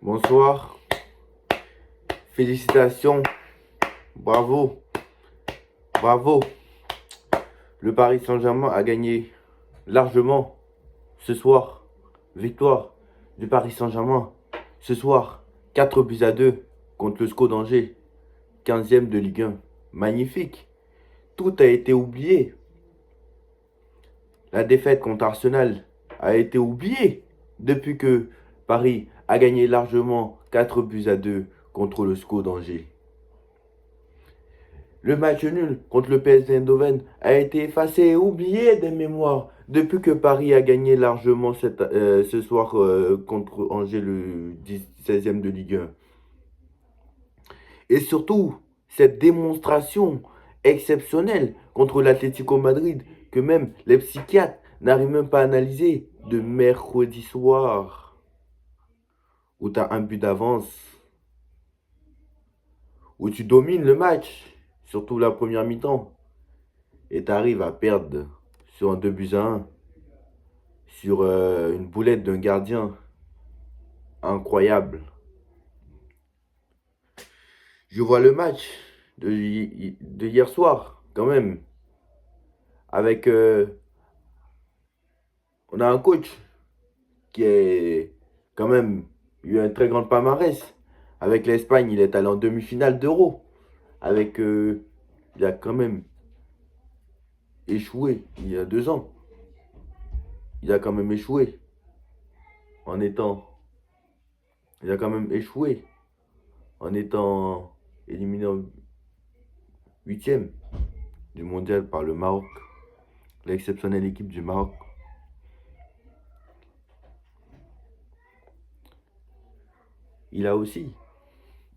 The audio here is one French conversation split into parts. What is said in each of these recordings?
Bonsoir, félicitations, bravo, bravo. Le Paris Saint-Germain a gagné largement ce soir. Victoire du Paris Saint-Germain ce soir, 4-2 contre le SCO d'Angers, 15e de Ligue 1. Magnifique, tout a été oublié. La défaite contre Arsenal a été oubliée depuis que Paris a gagné largement 4-2 contre le SCO d'Angers. Le match nul contre le PSV Eindhoven a été effacé et oublié des mémoires depuis que Paris a gagné largement ce soir contre Angers, le 16e de Ligue 1. Et surtout, cette démonstration exceptionnelle contre l'Atlético Madrid que même les psychiatres n'arrivent même pas à analyser de mercredi soir où tu as un but d'avance, où tu domines le match, surtout la première mi-temps, et tu arrives à perdre sur un 2-1 sur une boulette d'un gardien incroyable. Je vois le match de hier soir, quand même, avec... on a un coach qui est quand même eu un très grand palmarès. Avec l'Espagne, il est allé en demi-finale d'Euro. Avec, il a quand même échoué il y a 2 ans. Il a quand même échoué en étant... Il a quand même échoué en étant éliminé en 8e du mondial par le Maroc. L'exceptionnelle équipe du Maroc. Il a aussi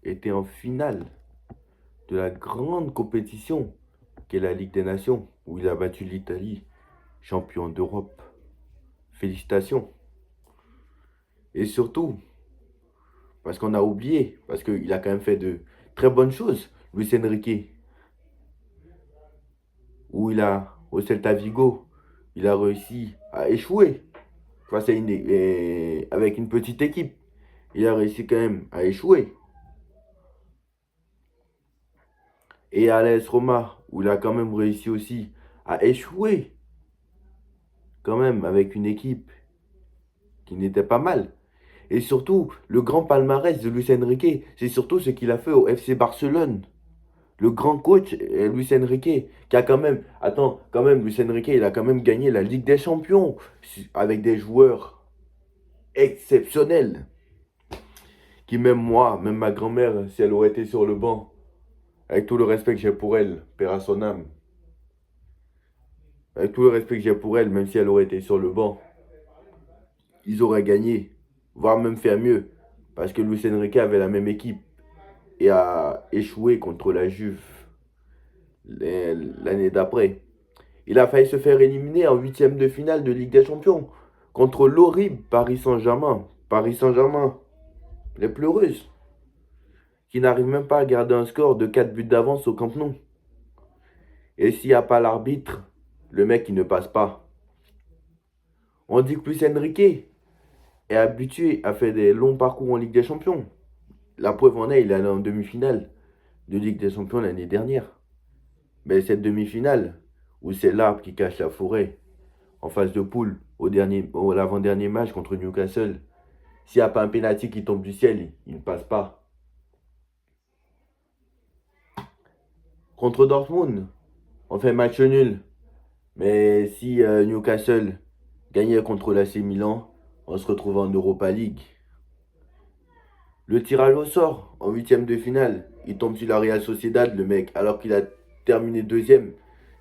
été en finale de la grande compétition qu'est la Ligue des Nations, où il a battu l'Italie, champion d'Europe. Félicitations. Et surtout, parce qu'on a oublié, parce qu'il a quand même fait de très bonnes choses, Luis Enrique, où il a, au Celta Vigo, il a réussi à échouer face à avec une petite équipe. Il a réussi quand même à échouer. Et à l'AS Roma, où il a quand même réussi aussi à échouer, quand même, avec une équipe qui n'était pas mal. Et surtout, le grand palmarès de Luis Enrique, c'est surtout ce qu'il a fait au FC Barcelone. Le grand coach, Luis Enrique, qui a quand même... Attends, quand même, Luis Enrique, il a quand même gagné la Ligue des Champions avec des joueurs exceptionnels. Qui même moi, même ma grand-mère, si elle aurait été sur le banc, avec tout le respect que j'ai pour elle, père à son âme, avec tout le respect que j'ai pour elle, même si elle aurait été sur le banc, ils auraient gagné, voire même fait mieux, parce que Luis Enrique avait la même équipe et a échoué contre la Juve l'année d'après. Il a failli se faire éliminer en 8e de finale de Ligue des Champions contre l'horrible Paris Saint-Germain. Paris Saint-Germain, les pleureuses, qui n'arrivent même pas à garder un score de 4 buts d'avance au Camp Nou. Et s'il n'y a pas l'arbitre, le mec il ne passe pas. On dit que Luis Enrique est habitué à faire des longs parcours en Ligue des Champions. La preuve en est, il est allé en demi-finale de Ligue des Champions l'année dernière. Mais cette demi-finale, où c'est l'arbre qui cache la forêt, en phase de poule, au l'avant-dernier match contre Newcastle, s'il n'y a pas un pénalty qui tombe du ciel, il ne passe pas. Contre Dortmund, on fait match nul. Mais si Newcastle gagnait contre l'AC Milan, on se retrouve en Europa League. Le tirage au sort, en 8e de finale, il tombe sur la Real Sociedad, le mec, alors qu'il a terminé 2e.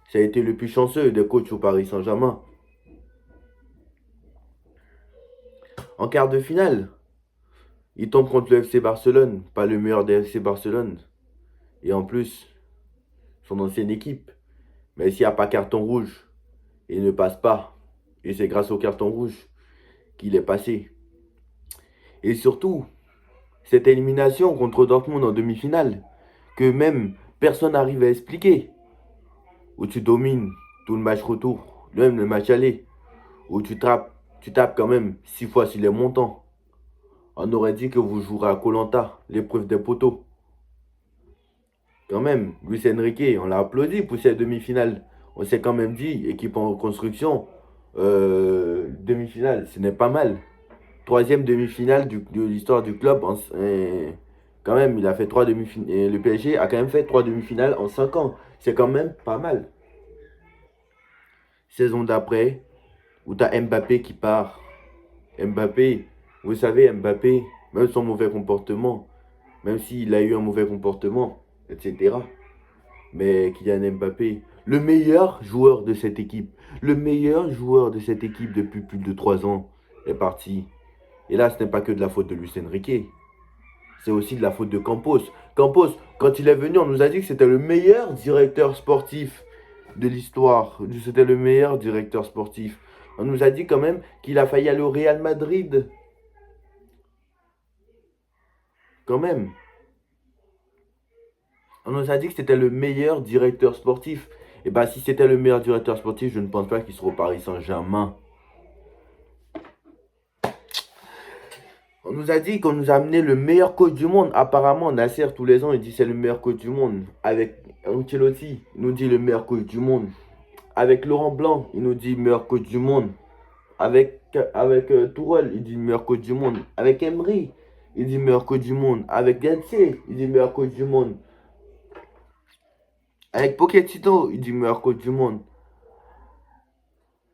Ça a été le plus chanceux des coachs au Paris Saint-Germain. En quart de finale, il tombe contre le FC Barcelone, pas le meilleur des FC Barcelone. Et en plus, son ancienne équipe. Mais s'il n'y a pas carton rouge, il ne passe pas. Et c'est grâce au carton rouge qu'il est passé. Et surtout, cette élimination contre Dortmund en demi-finale, que même personne n'arrive à expliquer. Où tu domines tout le match retour, même le match aller, où tu tapes quand même 6 fois sur les montants. On aurait dit que vous jouerez à koh l'épreuve des poteaux. Quand même, Luis Enrique, on l'a applaudi pour cette demi-finale. On s'est quand même dit, équipe en reconstruction, demi-finale, ce n'est pas mal. Troisième demi-finale de l'histoire du club. Quand même, il a fait trois demi-finales. Le PSG a quand même fait trois demi-finales en 5 ans. C'est quand même pas mal. Saison d'après, où tu as Mbappé qui part. Mbappé, vous savez, Mbappé, même son mauvais comportement, même s'il a eu un mauvais comportement, etc. Mais Kylian Mbappé, le meilleur joueur de cette équipe, le meilleur joueur de cette équipe depuis plus de 3 ans, est parti. Et là, ce n'est pas que de la faute de Luis Enrique. C'est aussi de la faute de Campos. Campos, quand il est venu, on nous a dit que c'était le meilleur directeur sportif de l'histoire. C'était le meilleur directeur sportif. On nous a dit quand même qu'il a failli aller au Real Madrid. Quand même. On nous a dit que c'était le meilleur directeur sportif. Et bien, si c'était le meilleur directeur sportif, je ne pense pas qu'il sera au Paris Saint-Germain. On nous a dit qu'on nous a amené le meilleur coach du monde. Apparemment, Nasser, tous les ans, il dit c'est le meilleur coach du monde. Avec Ancelotti, il nous dit le meilleur coach du monde. Avec Laurent Blanc, il nous dit meilleur coach du monde. Avec Tourelle, il dit meilleur coach du monde. Avec Emery, il dit meilleur coach du monde. Avec Galtier, il dit meilleur coach du monde. Avec Pochettino, il dit meilleur coach du monde.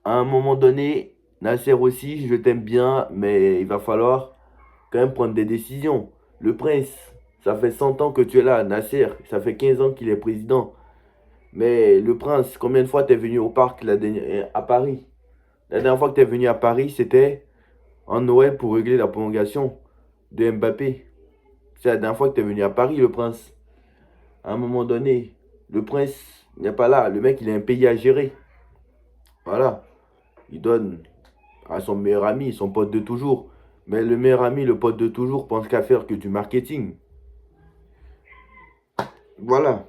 À un moment donné, Nasser aussi, je t'aime bien, mais il va falloir quand même prendre des décisions. Le prince, ça fait 100 ans que tu es là, Nasser, ça fait 15 ans qu'il est président. Mais le prince, combien de fois tu es venu au parc à Paris? La dernière fois que tu es venu à Paris, c'était en Noël pour régler la prolongation de Mbappé. C'est la dernière fois que tu es venu à Paris, le prince. À un moment donné, le prince n'est pas là. Le mec, il a un pays à gérer. Voilà. Il donne à son meilleur ami, son pote de toujours. Mais le meilleur ami, le pote de toujours, pense qu'à faire que du marketing. Voilà.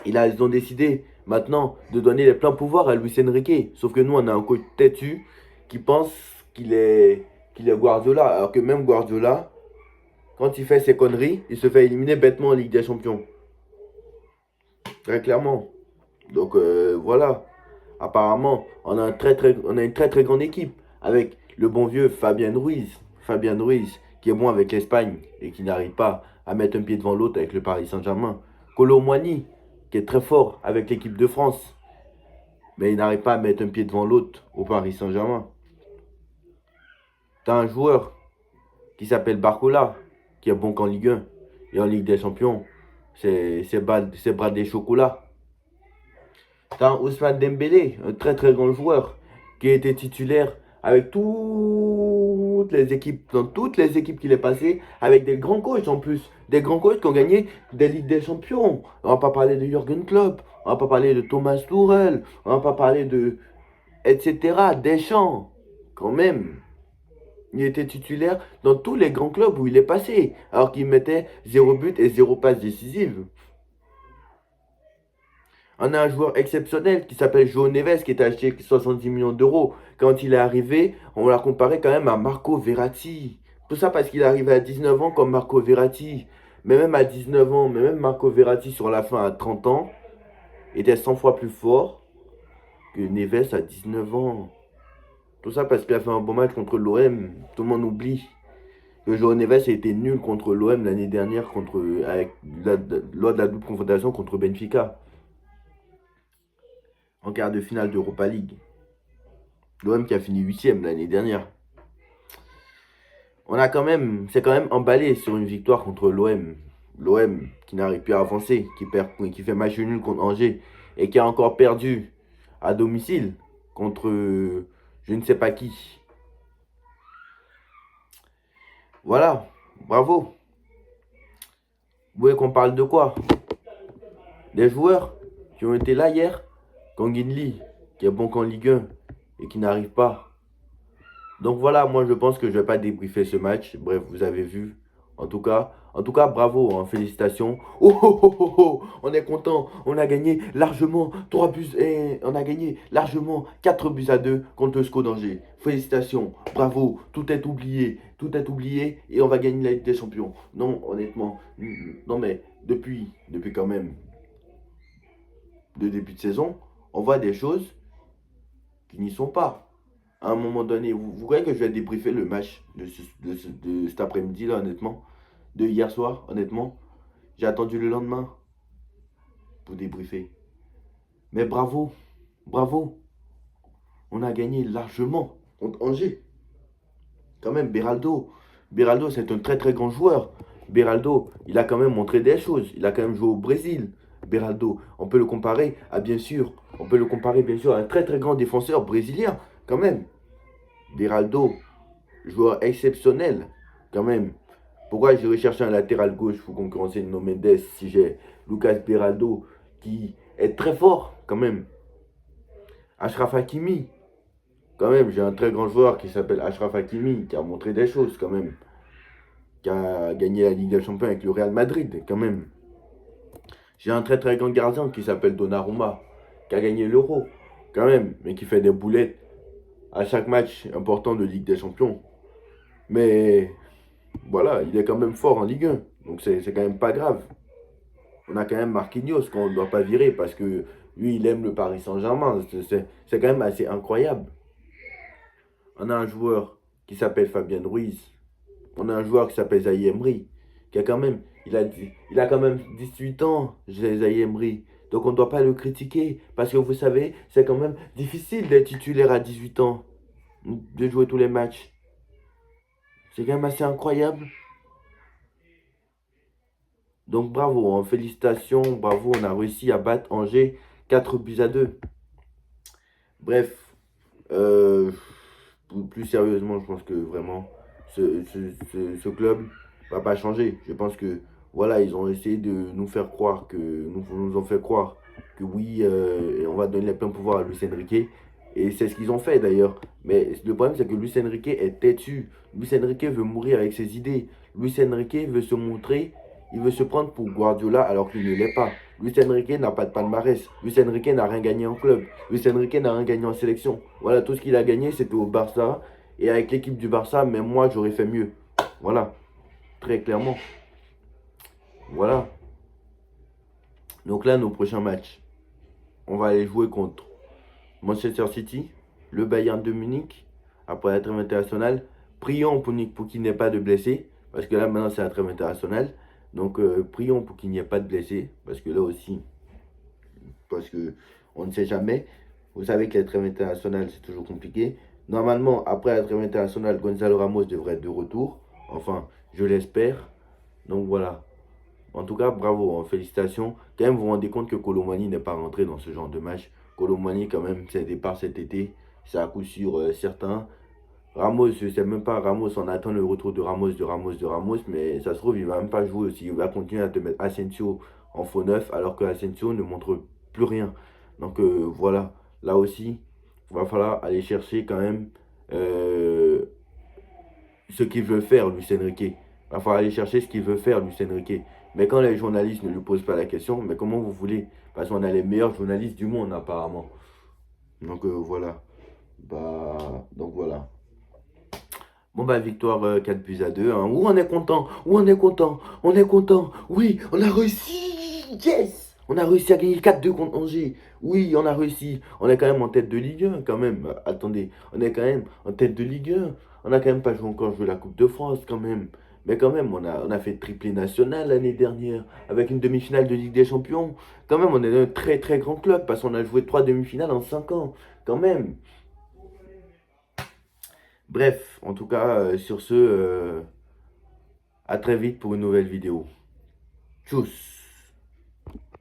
Ils ont décidé maintenant de donner les pleins pouvoirs à Luis Enrique. Sauf que nous, on a un coach têtu qui pense qu'il est Guardiola. Alors que même Guardiola, quand il fait ses conneries, il se fait éliminer bêtement en Ligue des Champions. Très clairement. Donc voilà. Apparemment, on a une très très grande équipe. Avec le bon vieux Fabien Ruiz. Fabien Ruiz, qui est bon avec l'Espagne et qui n'arrive pas à mettre un pied devant l'autre avec le Paris Saint-Germain. Kolo Muani, qui est très fort avec l'équipe de France. Mais il n'arrive pas à mettre un pied devant l'autre au Paris Saint-Germain. T'as un joueur qui s'appelle Barcola, qui est bon qu'en Ligue 1. Et en Ligue des Champions, c'est bras des chocolats. T'as un Ousmane Dembélé, un très très grand joueur, qui a été titulaire avec toutes les équipes, dans toutes les équipes qu'il est passé, avec des grands coachs en plus. Des grands coachs qui ont gagné des Ligues des Champions. On va pas parler de Jürgen Klopp, on va pas parler de Thomas Tuchel, on va pas parler de... etc. Deschamps, quand même. Il était titulaire dans tous les grands clubs où il est passé, alors qu'il mettait 0 but et 0 passe décisive. On a un joueur exceptionnel qui s'appelle João Neves qui est acheté 70 millions d'euros. Quand il est arrivé, on l'a comparé quand même à Marco Verratti. Tout ça parce qu'il est arrivé à 19 ans comme Marco Verratti. Mais même à 19 ans, mais même Marco Verratti sur la fin à 30 ans, était 100 fois plus fort que Neves à 19 ans. Tout ça parce qu'il a fait un bon match contre l'OM. Tout le monde oublie que João Neves a été nul contre l'OM l'année dernière lors de la double confrontation contre Benfica. En quart de finale d'Europa League. L'OM qui a fini 8ème l'année dernière. C'est quand même emballé sur une victoire contre l'OM. L'OM qui n'arrive plus à avancer, qui fait match nul contre Angers et qui a encore perdu à domicile contre je ne sais pas qui. Voilà, bravo. Vous voulez qu'on parle de quoi? Des joueurs qui ont été là hier. Kangin Lee, qui est bon qu'en Ligue 1 et qui n'arrive pas. Donc voilà, moi je pense que je ne vais pas débriefer ce match. Bref, vous avez vu, En tout cas, bravo, hein, félicitations. Oh, oh, oh, oh, oh, on est content, on a gagné largement 3 buts, on a gagné largement 4 buts à 2 contre le SCO d'Angers. Félicitations, bravo, tout est oublié et on va gagner la Ligue des Champions. Non, honnêtement, non mais depuis quand même le début de saison, on voit des choses qui n'y sont pas. À un moment donné, vous croyez que je vais débriefer le match de cet après-midi là, honnêtement, de hier soir, honnêtement. J'ai attendu le lendemain pour débriefer. Mais bravo, bravo. On a gagné largement contre Angers. Quand même, Beraldo, c'est un très très grand joueur. Beraldo, il a quand même montré des choses. Il a quand même joué au Brésil. Beraldo, on peut le comparer à bien sûr à un très très grand défenseur brésilien. Quand même, Beraldo, joueur exceptionnel. Quand même. Pourquoi j'ai recherché un latéral gauche pour concurrencer Nuno Mendes si j'ai Lucas Beraldo qui est très fort quand même. Achraf Hakimi, quand même, j'ai un très grand joueur qui s'appelle Achraf Hakimi qui a montré des choses quand même. Qui a gagné la Ligue des Champions avec le Real Madrid quand même. J'ai un très très grand gardien qui s'appelle Donnarumma qui a gagné l'Euro quand même, mais qui fait des boulettes à chaque match important de Ligue des Champions. Mais voilà, il est quand même fort en Ligue 1. Donc c'est quand même pas grave. On a quand même Marquinhos qu'on ne doit pas virer parce que lui, il aime le Paris Saint-Germain. C'est quand même assez incroyable. On a un joueur qui s'appelle Fabien Ruiz. On a un joueur qui s'appelle Zaï Emery. Qui a quand même, il a quand même 18 ans, Zaï Emery. Donc on ne doit pas le critiquer. Parce que vous savez, c'est quand même difficile d'être titulaire à 18 ans. De jouer tous les matchs. C'est quand même assez incroyable. Donc bravo, hein, félicitations, bravo, on a réussi à battre Angers 4 buts à 2. Bref, plus sérieusement, je pense que vraiment, ce club va pas changer. Je pense que, voilà, ils ont essayé de nous faire croire nous ont fait croire que oui, on va donner les pleins pouvoirs à Luis Enrique. Et c'est ce qu'ils ont fait d'ailleurs. Mais le problème, c'est que Luis Enrique est têtu. Luis Enrique veut mourir avec ses idées. Luis Enrique veut se montrer, il veut se prendre pour Guardiola alors qu'il ne l'est pas. Luis Enrique n'a pas de palmarès. Luis Enrique n'a rien gagné en club. Luis Enrique n'a rien gagné en sélection. Voilà, tout ce qu'il a gagné, c'était au Barça. Et avec l'équipe du Barça, même moi, j'aurais fait mieux. Voilà, très clairement. Voilà. Donc là, nos prochains matchs, on va aller jouer contre Manchester City, le Bayern de Munich, après la trêve internationale. Prions pour qu'il n'y ait pas de blessés, parce que là, maintenant, c'est la trêve internationale. Donc, prions pour qu'il n'y ait pas de blessés, parce que là aussi, parce que on ne sait jamais. Vous savez que la trêve internationale, c'est toujours compliqué. Normalement, après la trêve internationale, Gonzalo Ramos devrait être de retour. Enfin, je l'espère. Donc voilà. En tout cas, bravo, hein, félicitations. Quand même, vous vous rendez compte que Colomani n'est pas rentré dans ce genre de match. Colomani, quand même, c'est départ cet été. C'est à coup sûr certain. Ramos, je ne sais même pas, Ramos, on attend le retour de Ramos, mais ça se trouve, il ne va même pas jouer aussi. Il va continuer à te mettre Asensio en faux neuf, alors que Asensio ne montre plus rien. Donc voilà, là aussi, il va falloir aller chercher quand même ce qu'il veut faire, Luis Enrique. Il va falloir aller chercher ce qu'il veut faire, Luis Enrique. Mais quand les journalistes ne lui posent pas la question, mais comment vous voulez? Parce qu'on a les meilleurs journalistes du monde, apparemment. Donc voilà. Donc voilà. Bon bah victoire 4 buts à 2. Hein. Ouh, on est content. Ouh, on est content. On est content. Oui, on a réussi. Yes. On a réussi à gagner 4-2 contre Angers. Oui, on a réussi. On est quand même en tête de Ligue 1 quand même. Attendez, on est quand même en tête de Ligue 1. On a quand même pas encore joué la Coupe de France quand même. Mais quand même, on a fait triplé national l'année dernière avec une demi-finale de Ligue des Champions. Quand même, on est un très très grand club parce qu'on a joué 3 demi-finales en 5 ans. Quand même. Bref, en tout cas, sur ce, à très vite pour une nouvelle vidéo. Tchuss!